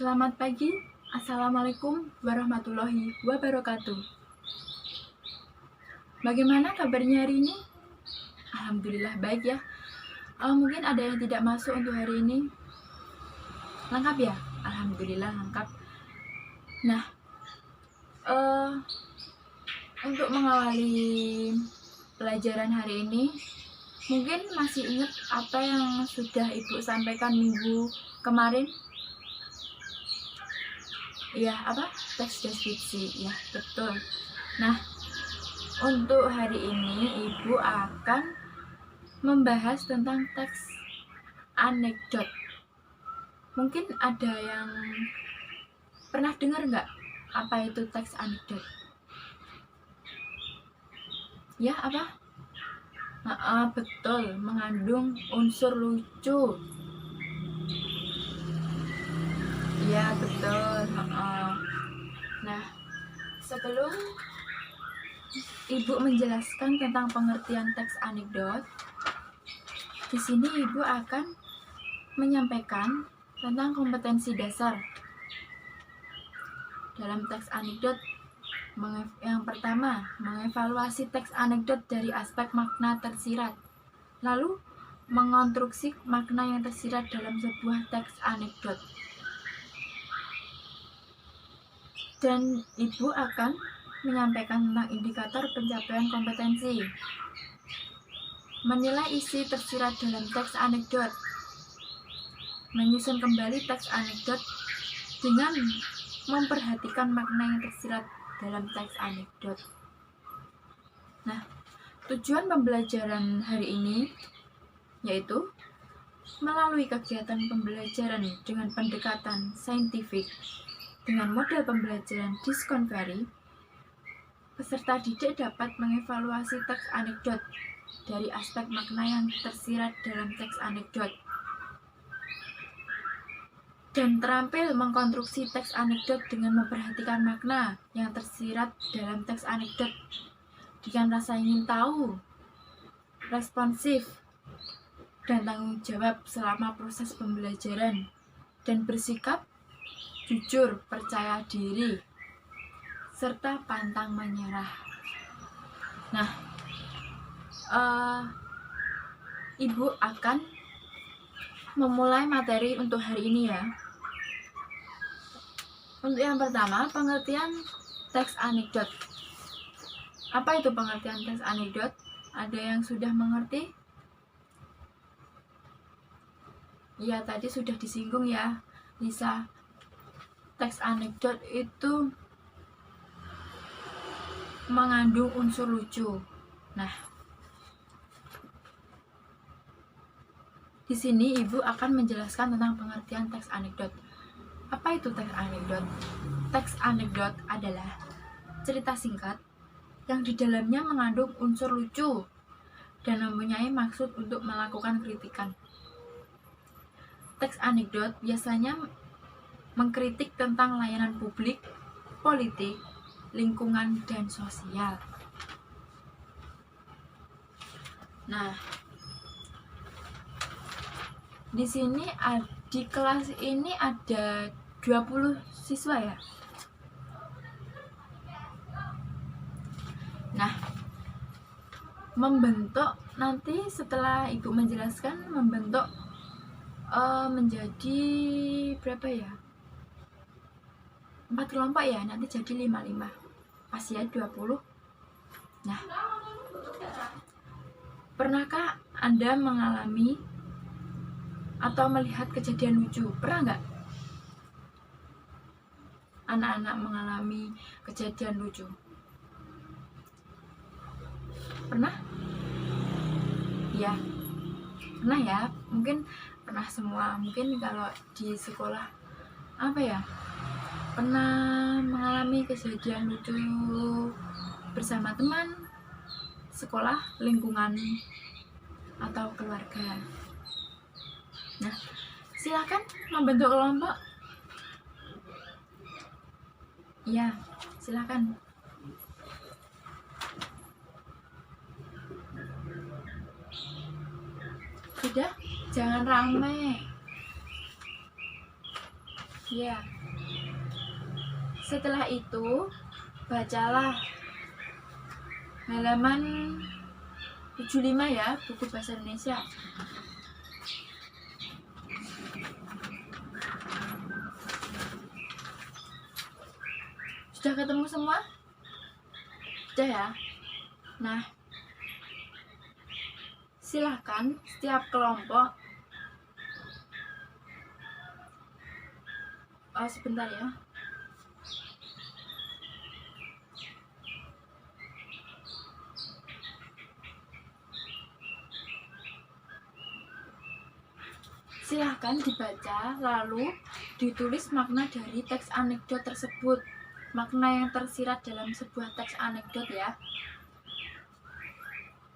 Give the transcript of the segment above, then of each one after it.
Selamat pagi, Assalamualaikum warahmatullahi wabarakatuh. Bagaimana kabarnya hari ini? Alhamdulillah baik ya. Mungkin ada yang tidak masuk untuk hari ini. Lengkap ya? Alhamdulillah lengkap. Nah, untuk mengawali pelajaran hari ini, mungkin masih ingat apa yang sudah Ibu sampaikan minggu kemarin? Ya, teks deskripsi. Ya, betul. Nah, untuk hari ini Ibu akan membahas tentang teks anekdot. Mungkin ada yang pernah dengar nggak apa itu teks anekdot? Ya, apa? Betul, mengandung unsur lucu. Ya, betul. Nah, sebelum Ibu menjelaskan tentang pengertian teks anekdot, di sini Ibu akan menyampaikan tentang kompetensi dasar dalam teks anekdot. Yang pertama, mengevaluasi teks anekdot dari aspek makna tersirat, lalu mengonstruksi makna yang tersirat dalam sebuah teks anekdot. Dan Ibu akan menyampaikan tentang indikator pencapaian kompetensi, menilai isi tersirat dalam teks anekdot, menyusun kembali teks anekdot dengan memperhatikan makna yang tersirat dalam teks anekdot. Nah, tujuan pembelajaran hari ini yaitu melalui kegiatan pembelajaran dengan pendekatan saintifik dengan model pembelajaran discovery, peserta didik dapat mengevaluasi teks anekdot dari aspek makna yang tersirat dalam teks anekdot dan terampil mengkonstruksi teks anekdot dengan memperhatikan makna yang tersirat dalam teks anekdot dengan rasa ingin tahu, responsif, dan tanggung jawab selama proses pembelajaran, dan bersikap jujur, percaya diri, serta pantang menyerah. Nah, Ibu akan memulai materi untuk hari ini ya. Untuk yang pertama, pengertian teks anekdot. Apa itu pengertian teks anekdot? Ada yang sudah mengerti? Ya, tadi sudah disinggung ya, Lisa. Teks anekdot itu mengandung unsur lucu. Nah, di sini Ibu akan menjelaskan tentang pengertian teks anekdot. Apa itu teks anekdot? Teks anekdot adalah cerita singkat yang di dalamnya mengandung unsur lucu dan mempunyai maksud untuk melakukan kritikan. Teks anekdot biasanya mengkritik tentang layanan publik, politik, lingkungan, dan sosial. Nah, di sini di kelas ini ada 20 siswa ya. Nah, membentuk nanti setelah Ibu menjelaskan membentuk menjadi berapa ya? 4 kelompok ya, nanti jadi 5-5. Pas ya 20. Nah, pernahkah Anda mengalami atau melihat kejadian lucu? Pernah nggak? Anak-anak mengalami kejadian lucu. Pernah? Ya, pernah ya. Mungkin pernah semua. Mungkin kalau di sekolah pernah mengalami kejadian lucu bersama teman, sekolah, lingkungan, atau keluarga. Nah, silakan membentuk kelompok. Ya, silakan. Sudah, jangan ramai. Ya. Setelah itu, bacalah halaman 75 ya, buku bahasa Indonesia. Sudah ketemu semua? Sudah ya? Nah, silahkan setiap kelompok sebentar ya. Silahkan dibaca, lalu ditulis makna dari teks anekdot tersebut. Makna yang tersirat dalam sebuah teks anekdot ya.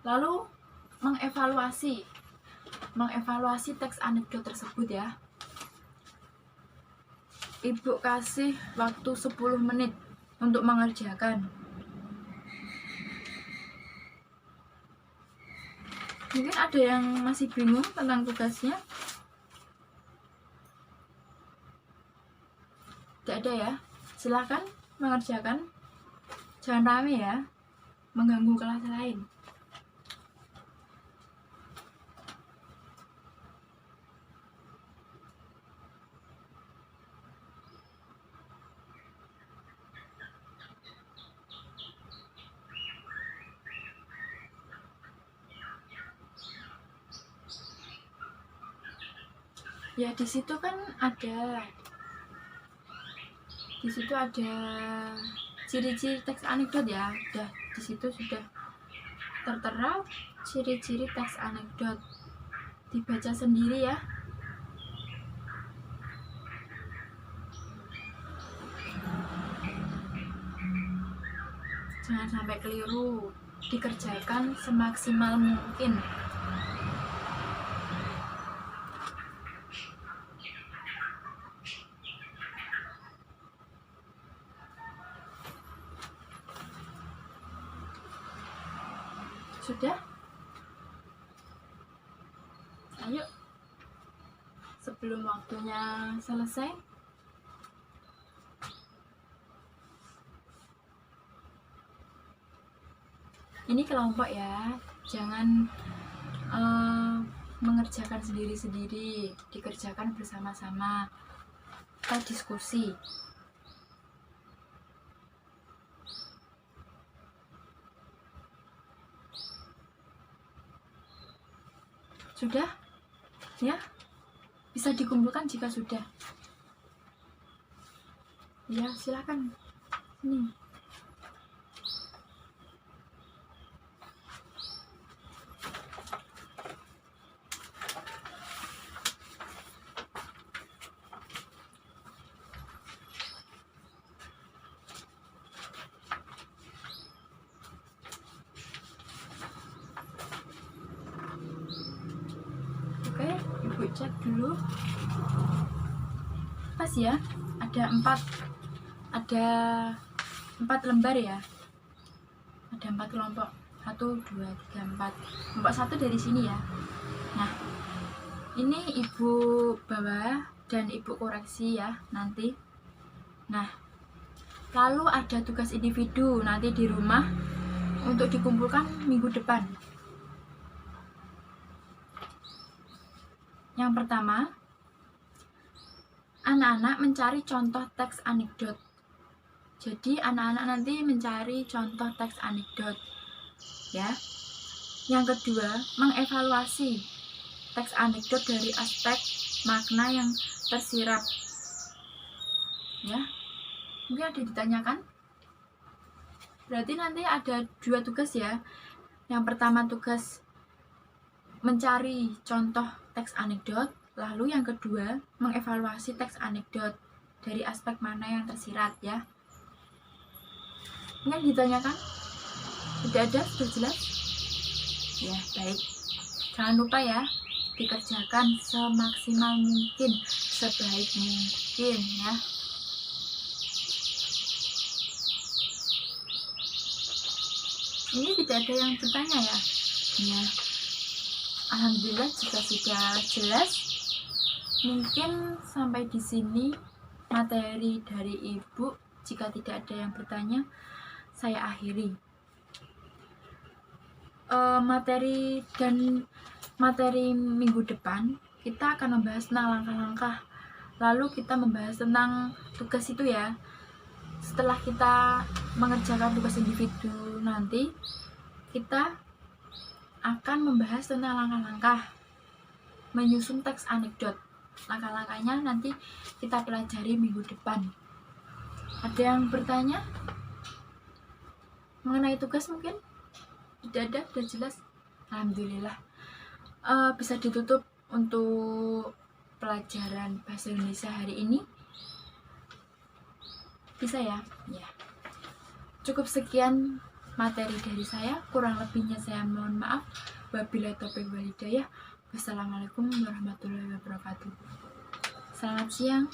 Lalu mengevaluasi teks anekdot tersebut ya. Ibu kasih waktu 10 menit untuk mengerjakan. Mungkin ada yang masih bingung tentang tugasnya? Tidak ada ya? Silahkan mengerjakan. Jangan rame ya, mengganggu kelas lain. Ya di situ kan ada ciri-ciri teks anekdot ya. Di situ sudah tertera ciri-ciri teks anekdot. Dibaca sendiri ya. Jangan sampai keliru. Dikerjakan semaksimal mungkin. Sudah? Ayo, sebelum waktunya selesai. Ini kelompok ya, jangan mengerjakan sendiri-sendiri, dikerjakan bersama-sama. Kita diskusi. Sudah? Ya? Bisa dikumpulkan jika sudah. Ya, silakan. Nih. Oke, Ibu cek dulu. Pas ya? Ada 4 lembar ya. Ada 4 kelompok. 1, 2, 3, 4. Kelompok 1 dari sini ya. Nah, ini Ibu bawa dan Ibu koreksi ya nanti. Nah, lalu ada tugas individu nanti di rumah untuk dikumpulkan minggu depan. Yang pertama, anak-anak mencari contoh teks anekdot. Jadi anak-anak nanti mencari contoh teks anekdot ya. Yang kedua, mengevaluasi teks anekdot dari aspek makna yang tersirat ya. Mungkin ada ditanyakan. Berarti nanti ada 2 tugas ya. Yang pertama tugas mencari contoh teks anekdot, lalu yang kedua mengevaluasi teks anekdot dari aspek mana yang tersirat ya. Mungkin ditanyakan? Tidak ada? Sudah jelas? Ya, baik. Jangan lupa ya, dikerjakan semaksimal mungkin, sebaik mungkin ya. Ini tidak ada yang bertanya ya? Ya. Alhamdulillah jika sudah jelas. Mungkin sampai di sini materi dari Ibu. Jika tidak ada yang bertanya, saya akhiri. Materi minggu depan kita akan membahas tentang langkah-langkah, lalu kita membahas tentang tugas itu ya. Setelah kita mengerjakan tugas individu nanti, kita akan membahas tentang langkah-langkah menyusun teks anekdot. Langkah-langkahnya nanti kita pelajari minggu depan. Ada yang bertanya mengenai tugas mungkin? Tidak ada, sudah jelas. Alhamdulillah. Bisa ditutup untuk pelajaran bahasa Indonesia hari ini. Bisa ya? Ya. Cukup sekian materi dari saya. Kurang lebihnya saya mohon maaf. Wabillahi taufiq wal hidayah. Wassalamualaikum warahmatullahi wabarakatuh. Selamat siang.